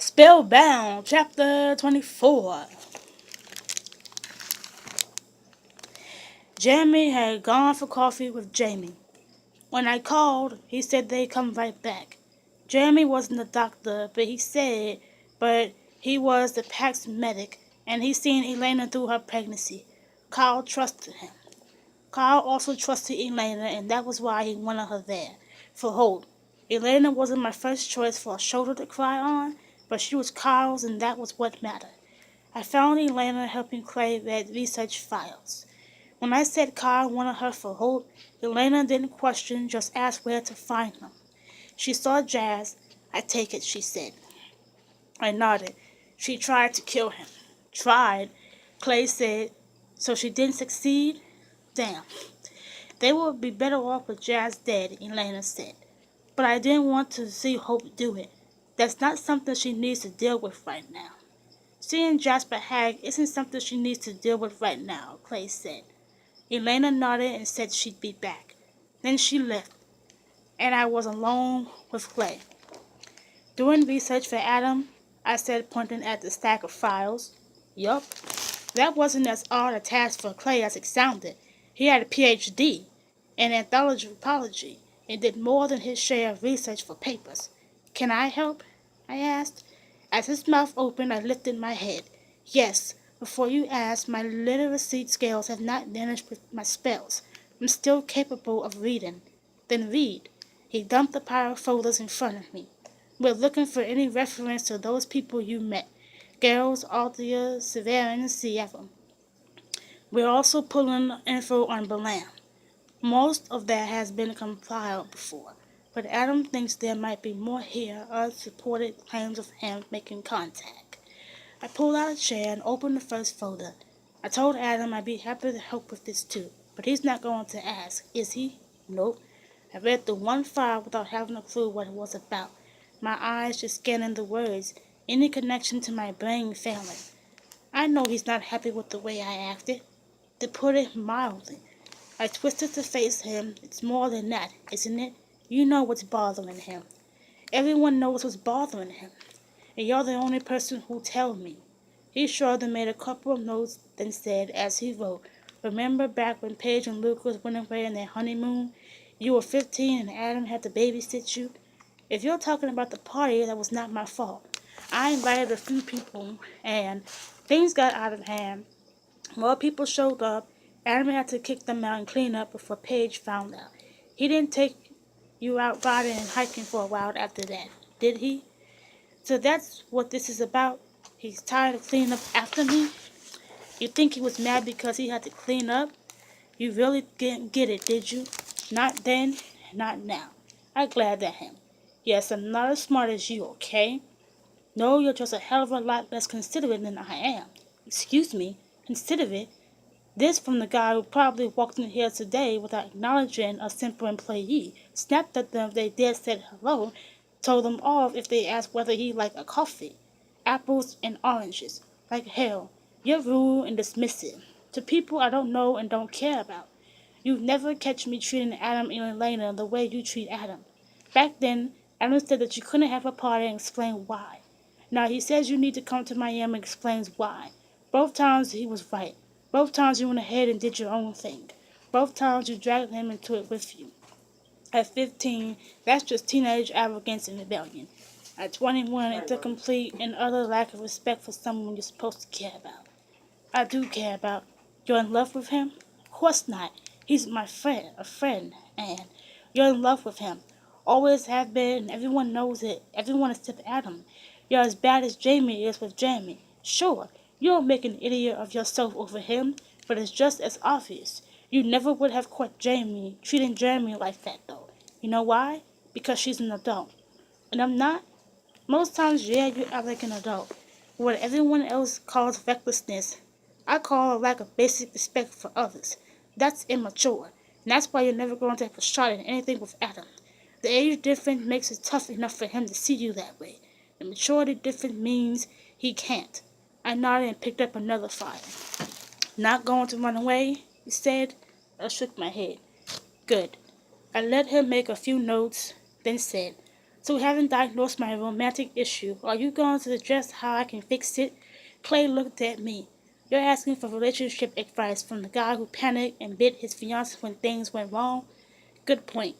Spellbound, Chapter 24. Jeremy had gone for coffee with Jamie. When I called, he said they'd come right back. Jeremy wasn't a doctor, but he was the pack's medic, and he'd seen Elena through her pregnancy. Carl trusted him. Carl also trusted Elena, and that was why he wanted her there, for Holt. Elena wasn't my first choice for a shoulder to cry on, but she was Carl's, and that was what mattered. I found Elena helping Clay read research files. When I said Carl wanted her for Holt, Elena didn't question, just asked where to find him. She saw Jazz. I take it, she said. I nodded. She tried to kill him. Tried, Clay said. So she didn't succeed? Damn. They would be better off with Jazz dead, Elena said. But I didn't want to see Hope do it. That's not something she needs to deal with right now. Seeing Jasper Hagg isn't something she needs to deal with right now, Clay said. Elena nodded and said she'd be back. Then she left, and I was alone with Clay. Doing research for Adam, I said, pointing at the stack of files. Yup. That wasn't as odd a task for Clay as it sounded. He had a PhD in anthropology and did more than his share of research for papers. Can I help? I asked. As his mouth opened, I lifted my head. Yes, before you ask, my literacy skills have not vanished with my spells. I'm still capable of reading. Then read. He dumped a pile of folders in front of me. We're looking for any reference to those people you met. Girls, Althea, Severin, and Sievam. We're also pulling info on Balam. Most of that has been compiled before, but Adam thinks there might be more here, unsupported claims of him making contact. I pulled out a chair and opened the first folder. I told Adam I'd be happy to help with this too, but he's not going to ask, is he? Nope. I read through one file without having a clue what it was about, my eyes just scanning the words, any connection to my brain failing. I know he's not happy with the way I acted. To put it mildly, I twisted to face him. It's more than that, isn't it? You know what's bothering him. Everyone knows what's bothering him. And you're the only person who'll tell me. He shrugged and made a couple of notes, then said, as he wrote, remember back when Paige and Lucas went away on their honeymoon? You were 15 and Adam had to babysit you? If you're talking about the party, that was not my fault. I invited a few people, and things got out of hand. More people showed up. Adam had to kick them out and clean up before Paige found out. He didn't take you out riding and hiking for a while after that, did he? So that's what this is about? He's tired of cleaning up after me? You think he was mad because he had to clean up? You really didn't get it, did you? Not then, not now. I glared at him. Yes, I'm not as smart as you, okay? No, you're just a hell of a lot less considerate than I am. Excuse me, considerate? This from the guy who probably walked in here today without acknowledging a simple employee, snapped at them if they dared say hello, told them off if they asked whether he liked a coffee. Apples and oranges. Like hell. You're rude and dismissive. To people I don't know and don't care about. You'd never catch me treating Adam and Elena the way you treat Adam. Back then, Adam said that you couldn't have a party and explain why. Now he says you need to come to Miami and explains why. Both times he was right. Both times you went ahead and did your own thing. Both times you dragged him into it with you. At 15, that's just teenage arrogance and rebellion. At 21, it's a complete and utter lack of respect for someone you're supposed to care about. I do care about. You're in love with him? Of course not. He's my friend, a friend, and you're in love with him. Always have been, and everyone knows it. Everyone except Adam. You're as bad as Jamie is with Jamie. Sure, you don't make an idiot of yourself over him, but it's just as obvious. You never would have caught Jamie treating Jeremy like that, though. You know why? Because she's an adult. And I'm not? Most times, yeah, you act like an adult. What everyone else calls recklessness, I call a lack of basic respect for others. That's immature, and that's why you're never going to have a shot at anything with Adam. The age difference makes it tough enough for him to see you that way. The maturity difference means he can't. I nodded and picked up another file. Not going to run away? He said. I shook my head. Good. I let him make a few notes, then said, So having diagnosed my romantic issue, are you going to suggest how I can fix it? Clay looked at me. You're asking for relationship advice from the guy who panicked and bit his fiancée when things went wrong? Good point.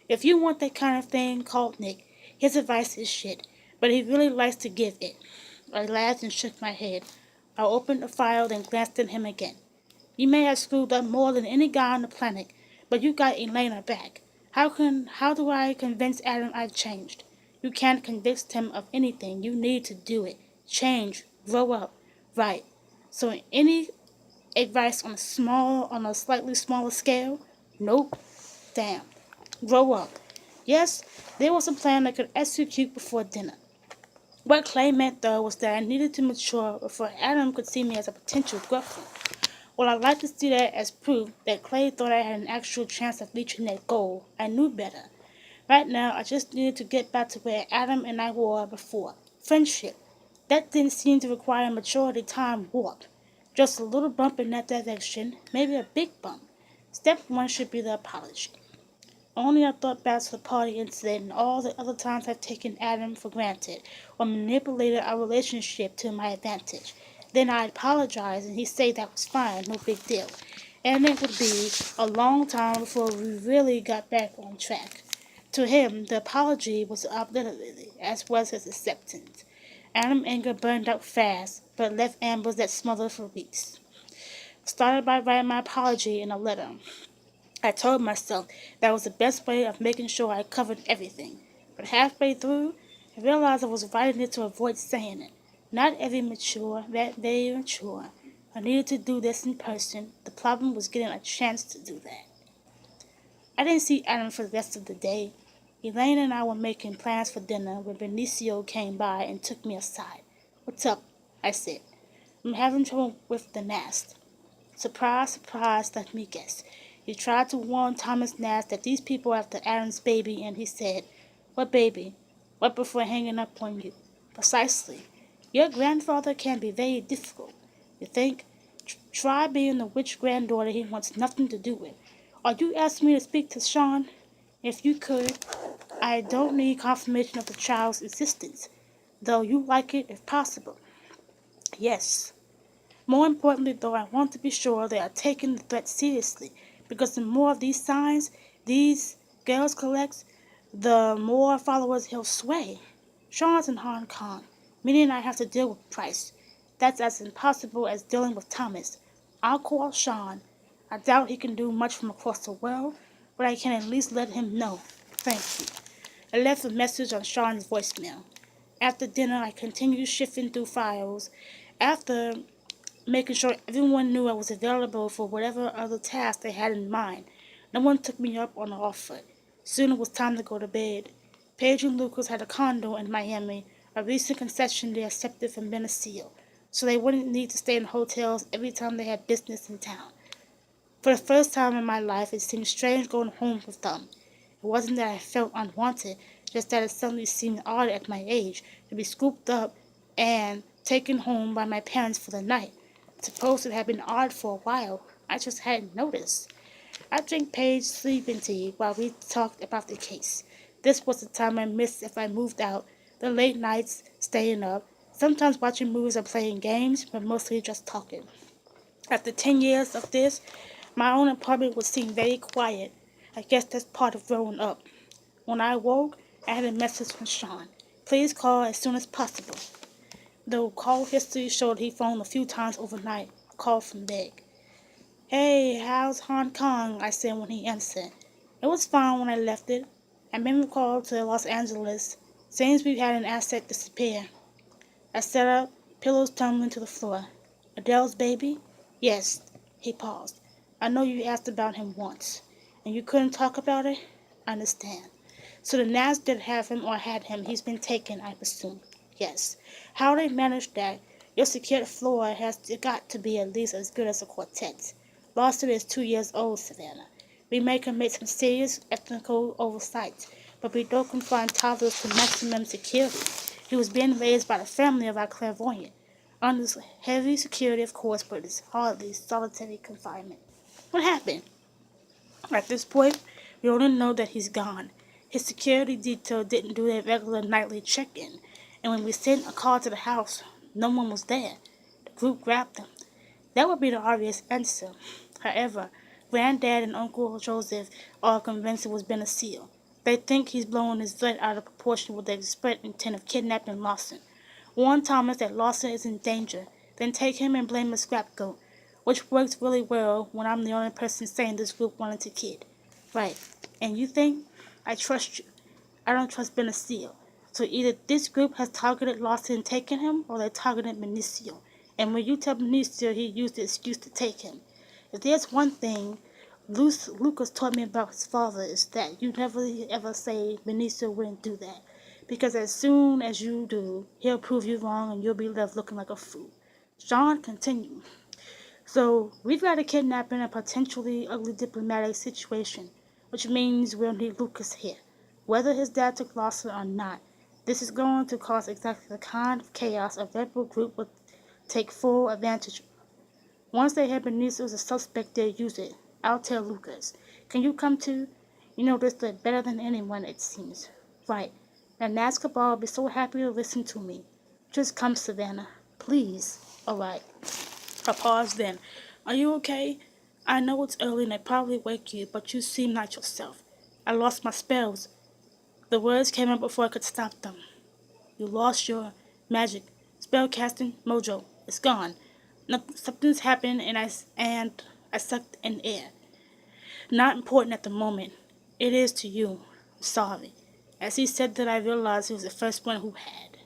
If you want that kind of thing, call Nick. His advice is shit, but he really likes to give it. I laughed and shook my head. I opened the file, then glanced at him again. You may have screwed up more than any guy on the planet, but you got Elena back. How do I convince Adam I've changed? You can't convince him of anything. You need to do it. Change. Grow up. Right. So any advice on a slightly smaller scale? Nope. Damn. Grow up. Yes, there was a plan I could execute before dinner. What Clay meant, though, was that I needed to mature before Adam could see me as a potential girlfriend. Well, I'd like to see that as proof that Clay thought I had an actual chance of reaching that goal. I knew better. Right now, I just needed to get back to where Adam and I were before. Friendship. That didn't seem to require maturity time warp. Just a little bump in that direction, maybe a big bump. Step one should be the apology. Only I thought back to the party incident and all the other times I've taken Adam for granted or manipulated our relationship to my advantage. Then I'd apologize and he'd say that was fine, no big deal. And it would be a long time before we really got back on track. To him, the apology was obliterated, as was his acceptance. Adam's anger burned out fast, but left embers that smothered for weeks. Started by writing my apology in a letter. I told myself that was the best way of making sure I covered everything. But halfway through, I realized I was writing it to avoid saying it. Not every mature, that very mature. I needed to do this in person. The problem was getting a chance to do that. I didn't see Adam for the rest of the day. Elaine and I were making plans for dinner when Benicio came by and took me aside. What's up? I said. I'm having trouble with the Nast. Surprise, surprise, let me guess. He tried to warn Thomas Nast that these people are after Adam's baby, and he said, What baby? What before hanging up on you? Precisely. Your grandfather can be very difficult. You think? Try being the witch granddaughter he wants nothing to do with. Are you asking me to speak to Sean? If you could, I don't need confirmation of the child's existence, though you like it if possible. Yes. More importantly, though, I want to be sure they are taking the threat seriously, because the more of these signs these girls collect, the more followers he'll sway. Sean's in Hong Kong, meaning I have to deal with Price. That's as impossible as dealing with Thomas. I'll call Sean. I doubt he can do much from across the world, but I can at least let him know. Thank you. I left a message on Sean's voicemail. After dinner, I continued shifting through files. After making sure everyone knew I was available for whatever other task they had in mind. No one took me up on the offer. Soon it was time to go to bed. Paige and Lucas had a condo in Miami, a recent concession they accepted from Benicio, so they wouldn't need to stay in hotels every time they had business in town. For the first time in my life, it seemed strange going home with them. It wasn't that I felt unwanted, just that it suddenly seemed odd at my age to be scooped up and taken home by my parents for the night. Suppose it had been odd for a while. I just hadn't noticed. I drank Paige's sleeping tea while we talked about the case. This was the time I missed if I moved out. The late nights, staying up, sometimes watching movies or playing games, but mostly just talking. After 10 years of this, my own apartment would seem very quiet. I guess that's part of growing up. When I woke, I had a message from Sean. Please call as soon as possible. The call history showed he phoned a few times overnight. A call from Meg. Hey, how's Hong Kong? I said when he answered. It was fine when I left it. I made a call to Los Angeles. Seems we've had an asset disappear. I sat up, pillows tumbling to the floor. Adele's baby? Yes. He paused. I know you asked about him once, and you couldn't talk about it? I understand. So the Nats did have him or had him. He's been taken, I presume. Yes. How they managed that? Your secured floor has got to be at least as good as a quartet's. Lawson is 2 years old, Savannah. We may commit some serious ethical oversight, but we don't confine toddlers to maximum security. He was being raised by the family of our clairvoyant. Under heavy security, of course, but it's hardly solitary confinement. What happened? At this point, we only know that he's gone. His security detail didn't do their regular nightly check-in, and when we sent a call to the house, no one was there. The group grabbed them. That would be the obvious answer. However, Granddad and Uncle Joseph are convinced it was Benicio. They think he's blowing his threat out of proportion with the express intent of kidnapping Lawson. Warn Thomas that Lawson is in danger, then take him and blame the scapegoat, which works really well when I'm the only person saying this group wanted to kid. Right, and you think? I trust you. I don't trust Benicio. So either this group has targeted Lawson and taken him, or they targeted Benicio. And when you tell Benicio he used the excuse to take him. If there's one thing Lucas taught me about his father is that you never ever say Benicio wouldn't do that. Because as soon as you do, he'll prove you wrong and you'll be left looking like a fool. Sean continued. So we've got a kidnapping and potentially ugly diplomatic situation, which means we'll need Lucas here. Whether his dad took Lawson or not, this is going to cause exactly the kind of chaos a rebel group would take full advantage of. Once they have Benicio as a suspect, they'll use it. I'll tell Lucas. Can you come too? You know this better than anyone, it seems. Right. And Nazca will be so happy to listen to me. Just come, Savannah. Please. All right. I paused then. Are you okay? I know it's early and I probably wake you, but you seem like yourself. I lost my spells. The words came out before I could stop them. You lost your magic, spellcasting mojo. It's gone. Something's happened and I sucked in air. Not important at the moment. It is to you. I'm sorry. As he said that, I realized he was the first one who had.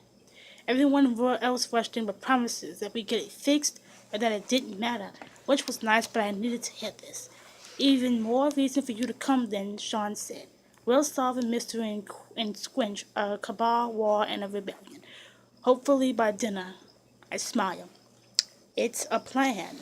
Everyone else rushed in with promises that we get it fixed or that it didn't matter, which was nice, but I needed to hear this. Even more reason for you to come then, Sean said. We'll solve the mystery and squinch a cabal war and a rebellion. Hopefully by dinner. I smiled. It's a plan.